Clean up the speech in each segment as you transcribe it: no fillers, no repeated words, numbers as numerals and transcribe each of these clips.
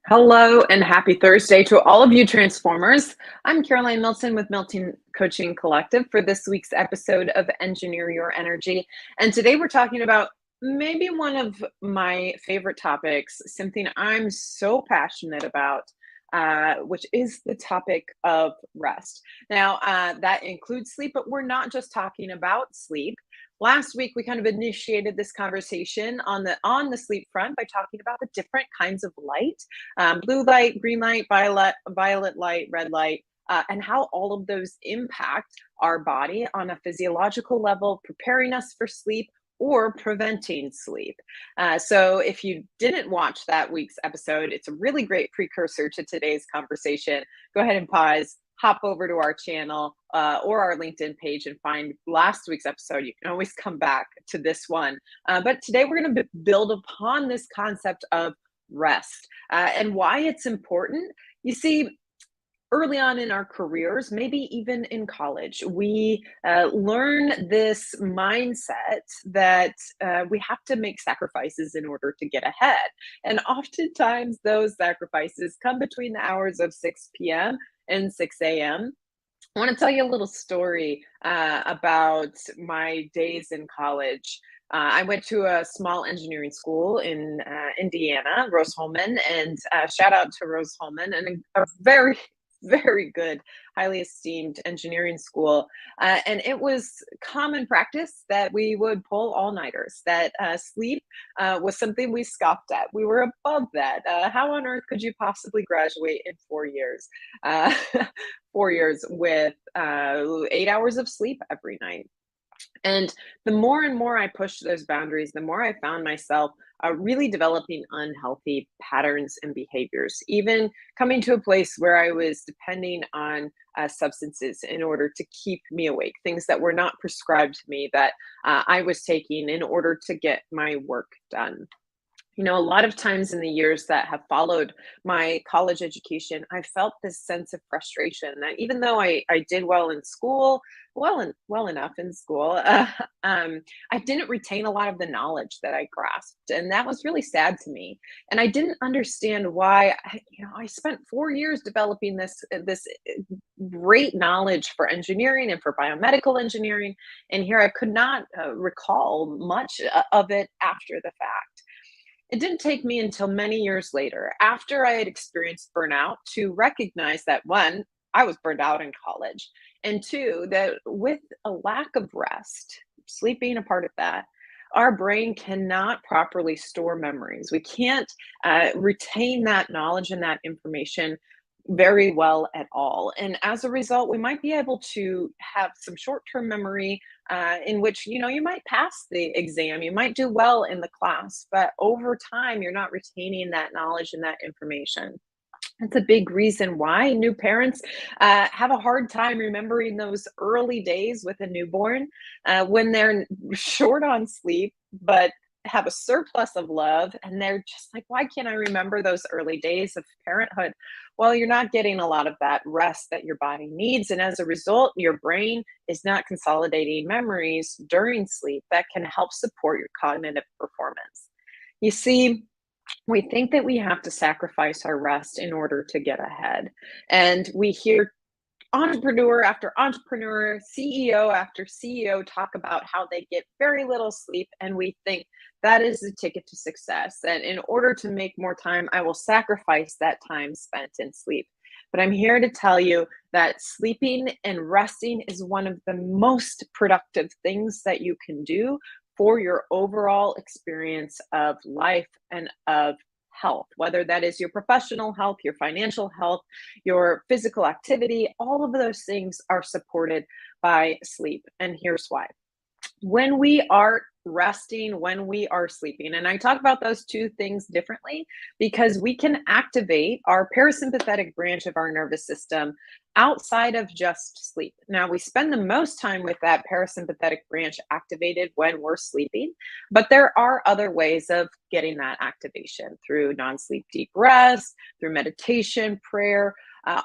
Hello and happy Thursday to all of you Transformers. I'm Caroline Milton with Milton Coaching Collective for this week's episode of Engineer Your Energy. And today we're talking about maybe one of my favorite topics, something I'm so passionate about, which is the topic of rest. Now, that includes sleep, but we're not just talking about sleep. Last week, we kind of initiated this conversation on the sleep front by talking about the different kinds of light, blue light, green light, violet light, red light, and how all of those impact our body on a physiological level, preparing us for sleep or preventing sleep. So, if you didn't watch that week's episode, it's a really great precursor to today's conversation. Go ahead and pause, hop over to our channel or our LinkedIn page and find last week's episode. You can always come back to this one. But today we're going to build upon this concept of rest and why it's important. You see, early on in our careers, maybe even in college, we learn this mindset that we have to make sacrifices in order to get ahead. And oftentimes, those sacrifices come between the hours of 6 p.m. and 6 a.m. I want to tell you a little story about my days in college. I went to a small engineering school in Indiana, Rose-Hulman, and shout out to Rose-Hulman, and a very, very good, highly esteemed engineering school. And it was common practice that we would pull all-nighters, that sleep was something we scoffed at. We were above that. How on earth could you possibly graduate in 4 years? Uh, 4 years with 8 hours of sleep every night. And the more and more I pushed those boundaries, the more I found myself really developing unhealthy patterns and behaviors, even coming to a place where I was depending on substances in order to keep me awake, things that were not prescribed to me that I was taking in order to get my work done. You know, a lot of times in the years that have followed my college education, I felt this sense of frustration that even though I did well in school, well enough in school, I didn't retain a lot of the knowledge that I grasped, and that was really sad to me. And I didn't understand why. I spent 4 years developing this great knowledge for engineering and for biomedical engineering, and here I could not recall much of it after the fact. It didn't take me until many years later, after I had experienced burnout, to recognize that one, I was burned out in college, and two, that with a lack of rest, sleep being a part of that, our brain cannot properly store memories. We can't retain that knowledge and that information very well at all. And as a result, we might be able to have some short term memory in which, you might pass the exam, you might do well in the class, but over time, you're not retaining that knowledge and that information. That's a big reason why new parents have a hard time remembering those early days with a newborn when they're short on sleep, but have a surplus of love. And they're just like, why can't I remember those early days of parenthood? Well, you're not getting a lot of that rest that your body needs. And as a result, your brain is not consolidating memories during sleep that can help support your cognitive performance. You see, we think that we have to sacrifice our rest in order to get ahead. And we hear entrepreneur after entrepreneur, CEO after CEO talk about how they get very little sleep. And we think that is the ticket to success. And in order to make more time, I will sacrifice that time spent in sleep. But I'm here to tell you that sleeping and resting is one of the most productive things that you can do for your overall experience of life and of health, whether that is your professional health, your financial health, your physical activity. All of those things are supported by sleep. And here's why. When we are resting, when we are sleeping, and I talk about those two things differently because we can activate our parasympathetic branch of our nervous system outside of just sleep. Now, we spend the most time with that parasympathetic branch activated when we're sleeping, but there are other ways of getting that activation through non sleep deep rest, through meditation, prayer.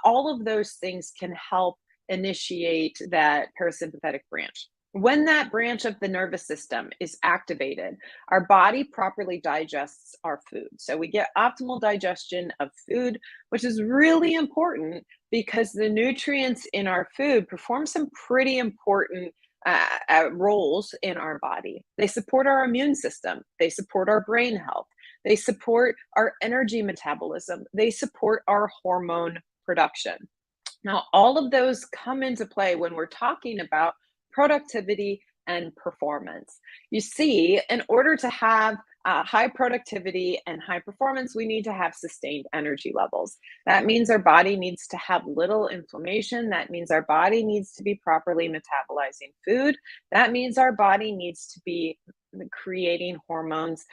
All of those things can help initiate that parasympathetic branch. When that branch of the nervous system is activated, our body properly digests our food. So we get optimal digestion of food, which is really important because the nutrients in our food perform some pretty important roles in our body. They support our immune system, they support our brain health, they support our energy metabolism, they support our hormone production. Now, all of those come into play when we're talking about productivity and performance. You see, in order to have high productivity and high performance, we need to have sustained energy levels. That means our body needs to have little inflammation. That means our body needs to be properly metabolizing food. That means our body needs to be creating hormones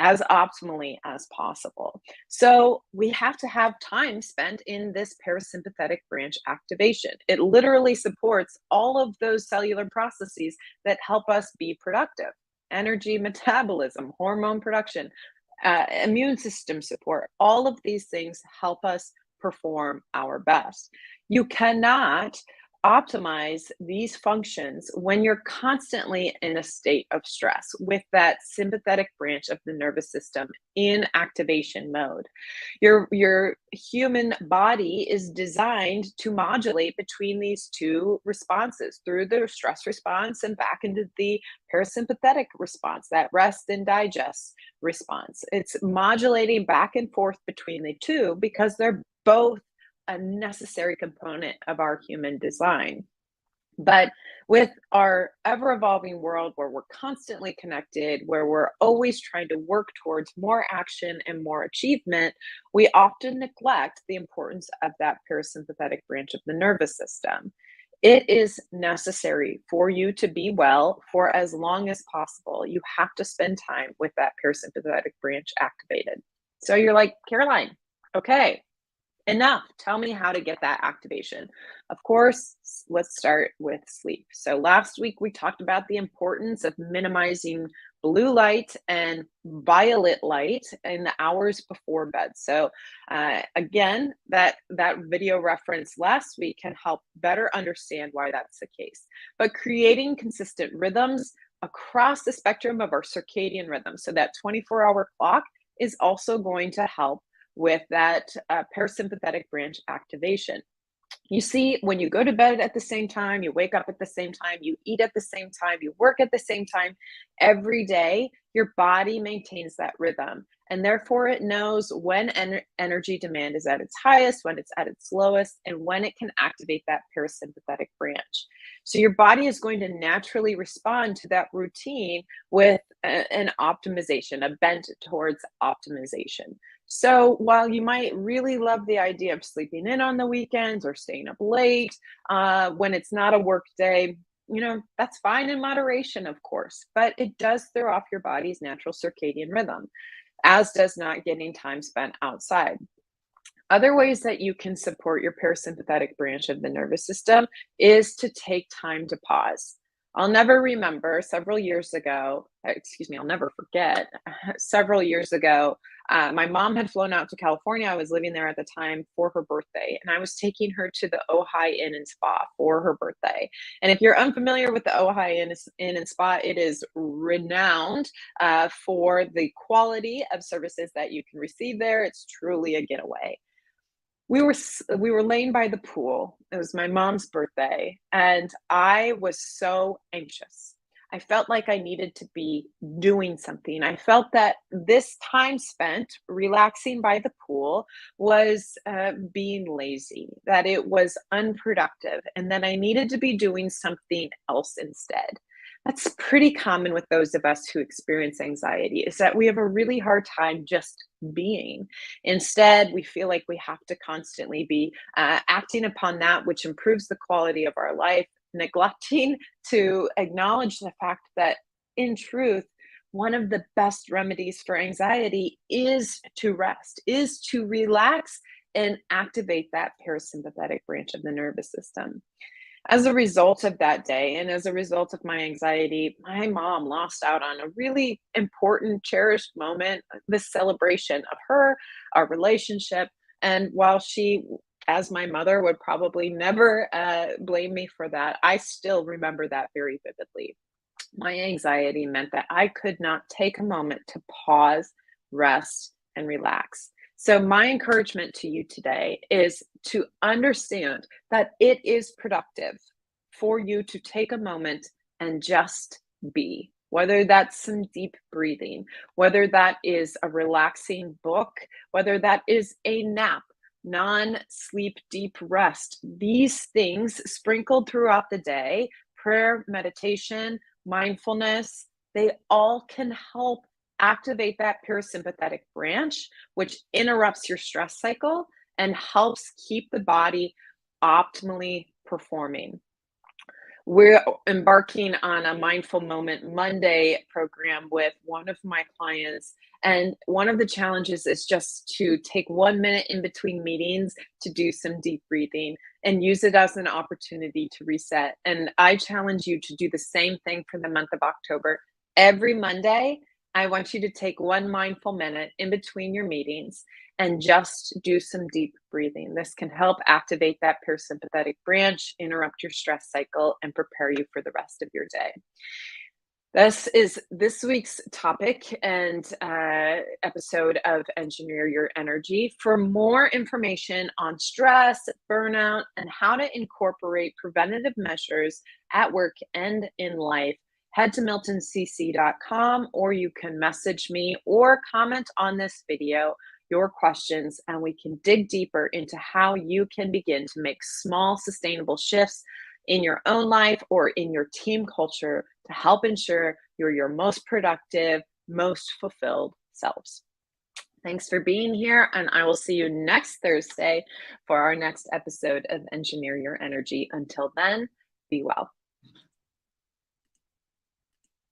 as optimally as possible. So we have to have time spent in this parasympathetic branch activation. It literally supports all of those cellular processes that help us be productive. Energy metabolism, hormone production, immune system support, all of these things help us perform our best. You cannot optimize these functions when you're constantly in a state of stress with that sympathetic branch of the nervous system in activation mode. Your human body is designed to modulate between these two responses through the stress response and back into the parasympathetic response, that rest and digest response. It's modulating back and forth between the two because they're both a necessary component of our human design. But with our ever evolving world where we're constantly connected, where we're always trying to work towards more action and more achievement, we often neglect the importance of that parasympathetic branch of the nervous system. It is necessary for you to be well for as long as possible. You have to spend time with that parasympathetic branch activated. So you're like, Caroline, okay, enough. Tell me how to get that activation. Of course, let's start with sleep. So, last week we talked about the importance of minimizing blue light and violet light in the hours before bed. So, again, that video reference last week can help better understand why that's the case. But creating consistent rhythms across the spectrum of our circadian rhythm, so that 24-hour clock is also going to help with that parasympathetic branch activation. You see, when you go to bed at the same time, you wake up at the same time, you eat at the same time, you work at the same time, every day, your body maintains that rhythm. And therefore, it knows when energy demand is at its highest, when it's at its lowest, and when it can activate that parasympathetic branch. So, your body is going to naturally respond to that routine with an optimization, a bent towards optimization. So while you might really love the idea of sleeping in on the weekends or staying up late when it's not a work day, that's fine in moderation, of course, but it does throw off your body's natural circadian rhythm, as does not getting time spent outside. Other ways that you can support your parasympathetic branch of the nervous system is to take time to pause. I'll never remember several years ago, excuse me, I'll never forget, several years ago, my mom had flown out to California. I was living there at the time for her birthday, and I was taking her to the Ojai Inn and Spa for her birthday. And if you're unfamiliar with the Ojai Inn and Spa, it is renowned for the quality of services that you can receive there. It's truly a getaway. We were laying by the pool. It was my mom's birthday, and I was so anxious. I felt like I needed to be doing something. I felt that this time spent relaxing by the pool was being lazy, that it was unproductive, and that I needed to be doing something else instead. That's pretty common with those of us who experience anxiety, is that we have a really hard time just being. Instead, we feel like we have to constantly be acting upon that which improves the quality of our life, neglecting to acknowledge the fact that, in truth, one of the best remedies for anxiety is to rest, is to relax and activate that parasympathetic branch of the nervous system. As a result of that day and as a result of my anxiety, my mom lost out on a really important, cherished moment, this celebration of her, our relationship. And while she as my mother would probably never blame me for that, I still remember that very vividly. My anxiety meant that I could not take a moment to pause, rest, and relax. So, my encouragement to you today is to understand that it is productive for you to take a moment and just be. Whether that's some deep breathing, whether that is a relaxing book, whether that is a nap, non sleep, deep rest, these things sprinkled throughout the day, prayer, meditation, mindfulness, they all can help activate that parasympathetic branch, which interrupts your stress cycle and helps keep the body optimally performing. We're embarking on a Mindful Moment Monday program with one of my clients. And one of the challenges is just to take 1 minute in between meetings to do some deep breathing and use it as an opportunity to reset. And I challenge you to do the same thing for the month of October. Every Monday, I want you to take one mindful minute in between your meetings and just do some deep breathing. This can help activate that parasympathetic branch, interrupt your stress cycle, and prepare you for the rest of your day. This is this week's topic and episode of Engineer Your Energy. For more information on stress, burnout, and how to incorporate preventative measures at work and in life, head to miltoncc.com, or you can message me or comment on this video your questions, and we can dig deeper into how you can begin to make small, sustainable shifts in your own life or in your team culture to help ensure you're your most productive, most fulfilled selves. Thanks for being here, and I will see you next Thursday for our next episode of Engineer Your Energy. Until then, be well.